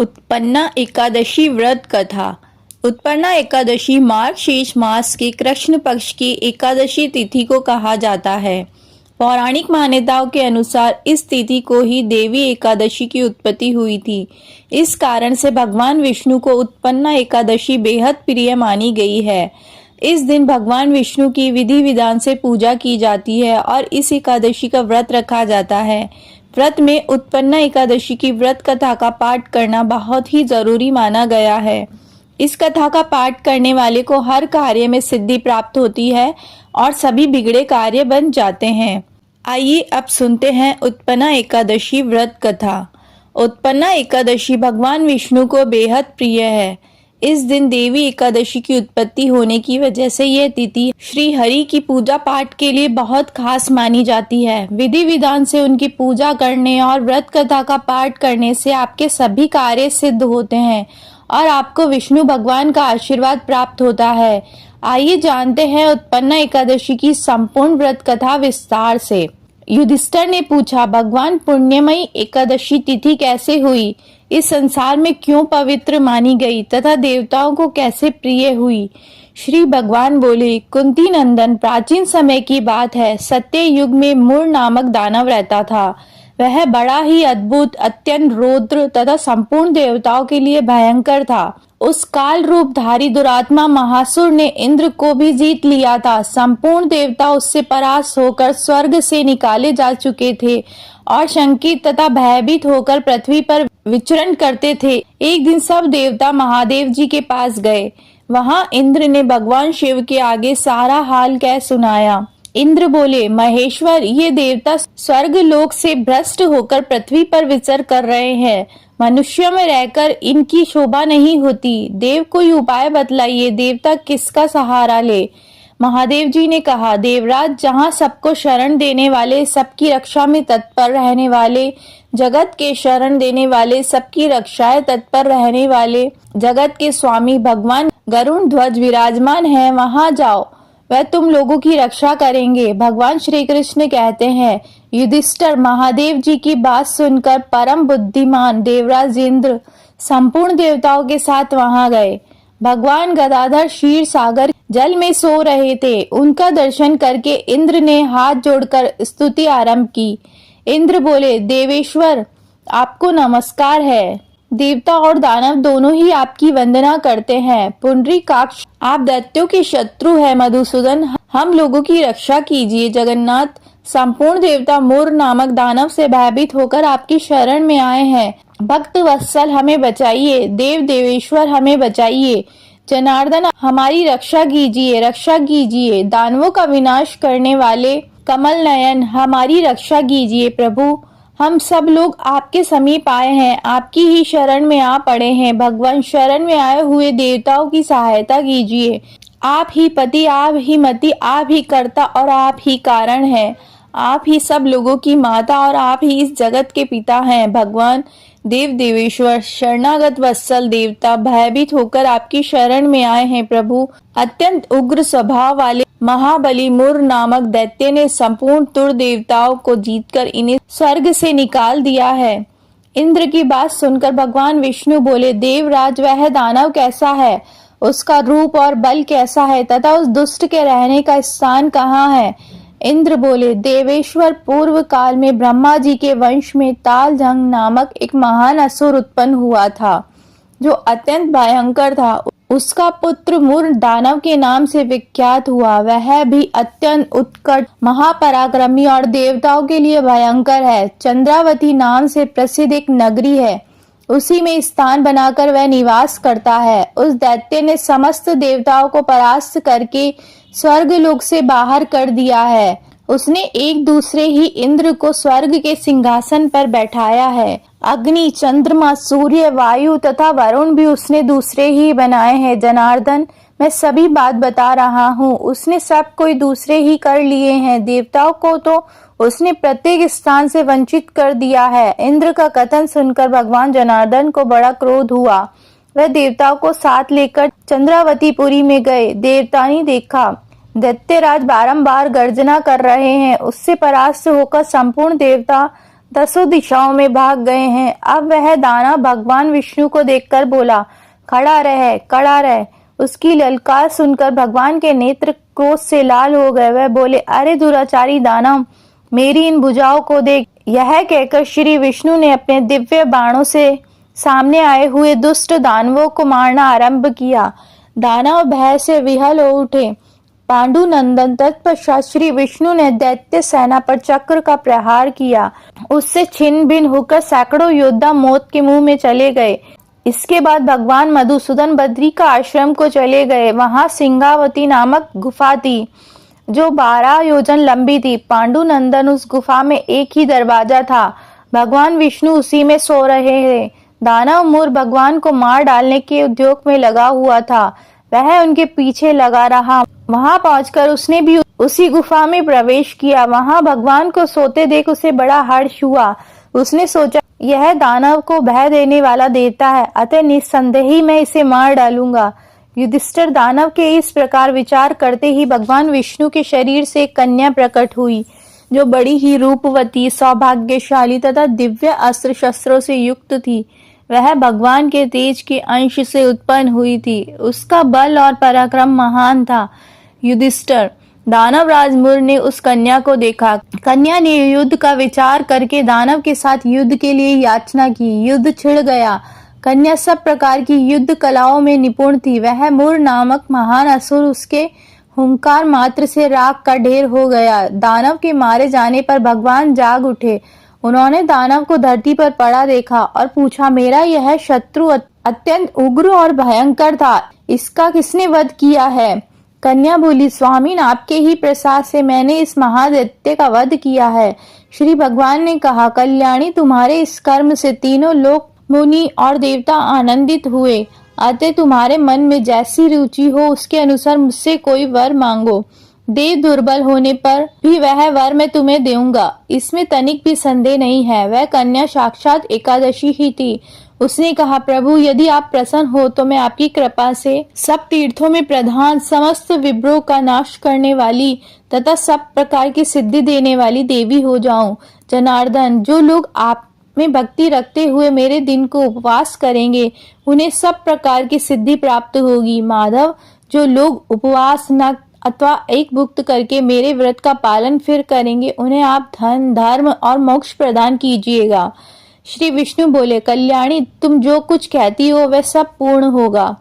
उत्पन्ना एकादशी व्रत कथा। उत्पन्ना एकादशी मार्गशीर्ष मास के कृष्ण पक्ष की एकादशी तिथि को कहा जाता है। पौराणिक मान्यताओं के अनुसार इस तिथि को ही देवी एकादशी की उत्पत्ति हुई थी। इस कारण से भगवान विष्णु को उत्पन्ना एकादशी बेहद प्रिय मानी गई है। इस दिन भगवान विष्णु की विधि विधान से पूजा की जाती है और इस एकादशी का व्रत रखा जाता है। व्रत में उत्पन्ना एकादशी की व्रत कथा का पाठ करना बहुत ही जरूरी माना गया है। इस कथा का पाठ करने वाले को हर कार्य में सिद्धि प्राप्त होती है और सभी बिगड़े कार्य बन जाते हैं। आइए अब सुनते हैं उत्पन्ना एकादशी व्रत कथा। उत्पन्ना एकादशी भगवान विष्णु को बेहद प्रिय है। इस दिन देवी एकादशी की उत्पत्ति होने की वजह से यह तिथि श्री हरि की पूजा पाठ के लिए बहुत खास मानी जाती है। विधि विधान से उनकी पूजा करने और व्रत कथा का पाठ करने से आपके सभी कार्य सिद्ध होते हैं और आपको विष्णु भगवान का आशीर्वाद प्राप्त होता है। आइए जानते हैं उत्पन्ना एकादशी की संपूर्ण व्रत कथा विस्तार से। युधिष्ठिर ने पूछा, भगवान पुण्यमयी एकादशी तिथि कैसे हुई, इस संसार में क्यों पवित्र मानी गई तथा देवताओं को कैसे प्रिय हुई। श्री भगवान बोले, कुंती नंदन, प्राचीन समय की बात है। सत्य युग में मूर नामक दानव रहता था। वह बड़ा ही अद्भुत, अत्यंत रौद्र तथा संपूर्ण देवताओं के लिए भयंकर था। उस काल रूप धारी दुरात्मा महासुर ने इंद्र को भी जीत लिया था। संपूर्ण देवता उससे परास्त होकर स्वर्ग से निकाले जा चुके थे और शंकित तथा भयभीत होकर पृथ्वी पर विचरण करते थे। एक दिन सब देवता महादेव जी के पास गए। वहां इंद्र ने भगवान शिव के आगे सारा हाल कह सुनाया। इंद्र बोले, महेश्वर, ये देवता स्वर्ग लोक से भ्रष्ट होकर पृथ्वी पर विचर कर रहे हैं। मनुष्यों में रहकर इनकी शोभा नहीं होती। देव कोई उपाय बतलाइए, देवता किसका सहारा ले। महादेव जी ने कहा, देवराज, जहाँ सबको शरण देने वाले, सबकी रक्षा में तत्पर रहने वाले, जगत के शरण देने वाले, सबकी रक्षाएं तत्पर रहने वाले, जगत के स्वामी भगवान गरुड़ ध्वज विराजमान है, वहां जाओ, वह तुम लोगों की रक्षा करेंगे। भगवान श्री कृष्ण कहते हैं, युधिष्ठिर महादेव जी की बात सुनकर परम बुद्धिमान देवराज इंद्र संपूर्ण देवताओं के साथ वहां गए। भगवान गदाधर क्षीर सागर जल में सो रहे थे। उनका दर्शन करके इंद्र ने हाथ जोड़कर स्तुति आरंभ की। इंद्र बोले, देवेश्वर, आपको नमस्कार है। देवता और दानव दोनों ही आपकी वंदना करते हैं। पुंडरीकाक्ष, आप दैत्यों के शत्रु है। मधुसूदन, हम लोगों की रक्षा कीजिए। जगन्नाथ, संपूर्ण देवता मूर नामक दानव से भयभीत होकर आपकी शरण में आए हैं। भक्त वत्सल, हमें बचाइए। देव देवेश्वर, हमें बचाइए। जनार्दन, हमारी रक्षा कीजिए, रक्षा कीजिए। दानवों का विनाश करने वाले कमल नयन, हमारी रक्षा कीजिए। प्रभु, हम सब लोग आपके समीप आए हैं, आपकी ही शरण में आ पड़े हैं। भगवान, शरण में आए हुए देवताओं की सहायता कीजिए। आप ही पति, आप ही मति, आप ही कर्ता और आप ही कारण हैं। आप ही सब लोगों की माता और आप ही इस जगत के पिता हैं। भगवान देव देवेश्वर, शरणागत वत्सल देवता भयभीत होकर आपकी शरण में आए हैं। प्रभु, अत्यंत उग्र स्वभाव वाले महाबली मूर नामक दैत्य ने संपूर्ण तुर देवताओं को जीतकर इन्हें स्वर्ग से निकाल दिया है। इंद्र की बात सुनकर भगवान विष्णु बोले, देवराज, वह दानव कैसा है, उसका रूप और बल कैसा है तथा उस दुष्ट के रहने का स्थान कहाँ है। इंद्र बोले, देवेश्वर, पूर्व काल में ब्रह्मा जी के वंश में तालजंग नामक एक महान असुर उत्पन्न हुआ था, जो अत्यंत भयंकर था। उसका पुत्र मूर दानव के नाम से विख्यात हुआ। वह भी अत्यंत उत्कट, महापराक्रमी और देवताओं के लिए भयंकर है। चंद्रावती नाम से प्रसिद्ध एक नगरी है, उसी में स्थान बनाकर वह निवास करता है। उस दैत्य ने समस्त देवताओं को परास्त करके स्वर्ग लोक से बाहर कर दिया है। उसने एक दूसरे ही इंद्र को स्वर्ग के सिंहासन पर बैठाया है। अग्नि, चंद्रमा, सूर्य, वायु तथा वरुण भी उसने दूसरे ही बनाए हैं। जनार्दन, मैं सभी बात बता रहा हूँ, उसने सब कोई दूसरे ही कर लिए हैं। देवताओं को तो उसने प्रत्येक स्थान से वंचित कर दिया है। इंद्र का कथन सुनकर भगवान जनार्दन को बड़ा क्रोध हुआ। वह देवताओं को साथ लेकर चंद्रावतीपुरी में गए। देवता ने देखा दैत्यराज बारंबार गर्जना कर रहे हैं। उससे परास्त होकर संपूर्ण देवता 10 दिशाओं में भाग गए हैं। अब वह दानव भगवान विष्णु को देखकर बोला, खड़ा रह। उसकी ललकार सुनकर भगवान के नेत्र क्रोध से लाल हो गए। वह बोले, अरे दुराचारी दानव, मेरी इन भुजाओं को देख। यह कहकर श्री विष्णु ने अपने दिव्य बाणों से सामने आए हुए दुष्ट दानवों को मारना आरंभ किया। दानव भय से विहल हो उठे। पांडु नंदन तत्पश्चात श्री विष्णु ने दैत्य सेना पर चक्र का प्रहार किया। उससे छिन्न भिन्न होकर सैकड़ों योद्धा मौत के मुंह में चले गए। इसके बाद भगवान मधुसूदन बद्री का आश्रम को चले गए। वहां सिंगावती नामक गुफा थी जो 12 योजन लंबी थी। पांडु नंदन उस गुफा में एक ही दरवाजा था। भगवान विष्णु उसी में सो रहे थे। दानव मूर भगवान को मार डालने के उद्योग में लगा हुआ था। वह उनके पीछे लगा रहा। वहां पहुंचकर उसने भी उसी गुफा में प्रवेश किया। वहां भगवान को सोते देख उसे बड़ा हर्ष हुआ। उसने सोचा, यह दानव को भय देने वाला देवता है, अतः निस्संदेह ही मैं इसे मार डालूंगा। युधिष्ठिर दानव के इस प्रकार विचार करते ही भगवान विष्णु के शरीर से एक कन्या प्रकट हुई, जो बड़ी ही रूपवती, सौभाग्यशाली तथा दिव्य अस्त्र शस्त्रों से युक्त थी। वह भगवान के तेज के अंश से उत्पन्न हुई थी। उसका बल और पराक्रम महान था। युधिष्ठिर, दानव राजमुर ने उस कन्या को देखा। कन्या ने युद्ध का विचार करके दानव के साथ युद्ध के लिए याचना की। युद्ध छिड़ गया। कन्या सब प्रकार की युद्ध कलाओं में निपुण थी। वह मूर नामक महान असुर उसके हुंकार मात्र से राख का ढेर हो गया। दानव के मारे जाने पर भगवान जाग उठे। उन्होंने दानव को धरती पर पड़ा देखा और पूछा, मेरा यह शत्रु अत्यंत उग्र और भयंकर था, इसका किसने वध किया है? कन्या बोली, स्वामीन, आपके ही प्रसाद से मैंने इस महादैत्य का वध किया है। श्री भगवान ने कहा, कल्याणी, तुम्हारे इस कर्म से तीनों लोक, मुनि और देवता आनंदित हुए। अतः तुम्हारे मन में जैसी रुचि हो उसके अनुसार मुझसे कोई वर मांगो। देव दुर्बल होने पर भी वह वर मैं तुम्हें दूंगा, इसमें तनिक भी संदेह नहीं है। वह कन्या साक्षात एकादशी ही थी। उसने कहा, प्रभु, यदि आप प्रसन्न हो तो मैं आपकी कृपा से सब तीर्थों में प्रधान, समस्त विभ्रों का नाश करने वाली तथा सब प्रकार की सिद्धि देने वाली देवी हो जाऊं। जनार्दन, जो लोग आप में भक्ति रखते हुए मेरे दिन को उपवास करेंगे, उन्हें सब प्रकार की सिद्धि प्राप्त होगी। माधव, जो लोग उपवास न अथवा एक भुक्त करके मेरे व्रत का पालन फिर करेंगे, उन्हें आप धन, धर्म और मोक्ष प्रदान कीजिएगा। श्री विष्णु बोले, कल्याणी, तुम जो कुछ कहती हो वह सब पूर्ण होगा।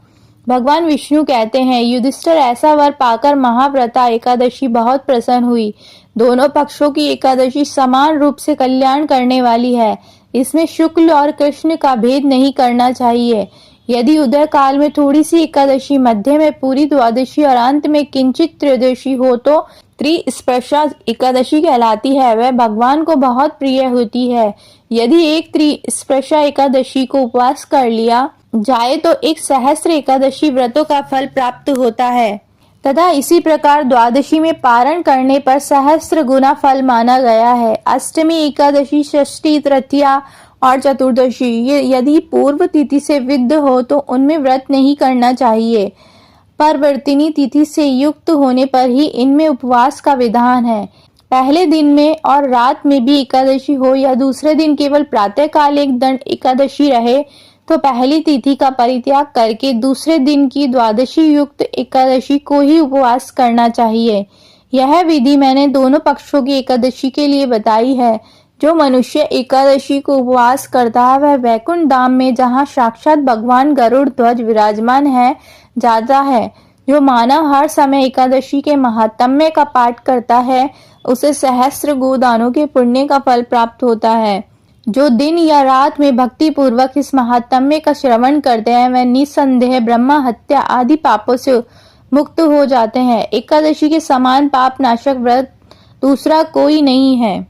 भगवान विष्णु कहते हैं, युधिष्ठिर, ऐसा वर पाकर महाव्रता एकादशी बहुत प्रसन्न हुई। दोनों पक्षों की एकादशी समान रूप से कल्याण करने वाली है। इसमें शुक्ल और कृष्ण का भेद नहीं करना चाहिए। यदि उदय काल में थोड़ी सी एकादशी, मध्य में पूरी द्वादशी और अंत में किंचित त्रयोदशी हो तो त्रिस्पर्शा एकादशी कहलाती है। वह भगवान को बहुत प्रिय होती है। यदि एक त्रिस्पर्शा एकादशी को उपवास कर लिया जाए तो एक सहस्त्र एकादशी व्रतों का फल प्राप्त होता है तथा इसी प्रकार द्वादशी में पारण करने पर सहस्त्र गुना फल माना गया है। अष्टमी, एकादशी, षष्ठी, तृतीया और चतुर्दशी ये यदि पूर्व तिथि से विद्ध हो तो उनमें व्रत नहीं करना चाहिए। परवर्तिनी तिथि से युक्त होने पर ही इनमें उपवास का विधान है। पहले दिन में और रात में भी एकादशी हो या दूसरे दिन केवल प्रातः काल एक दंड एकादशी रहे तो पहली तिथि का परित्याग करके दूसरे दिन की द्वादशी युक्त एकादशी को ही उपवास करना चाहिए। यह विधि मैंने दोनों पक्षों की एकादशी के लिए बताई है। जो मनुष्य एकादशी को उपवास करता है वह वैकुंठ धाम में, जहाँ साक्षात भगवान गरुड़ ध्वज विराजमान है, जाता है। जो मानव हर समय एकादशी के महात्म्य का पाठ करता है उसे सहस्त्र गोदानों के पुण्य का फल प्राप्त होता है। जो दिन या रात में भक्ति पूर्वक इस महात्म्य का श्रवण करते हैं वह निसंदेह ब्रह्म हत्या आदि पापों से मुक्त हो जाते हैं। एकादशी के समान पाप नाशक व्रत दूसरा कोई नहीं है।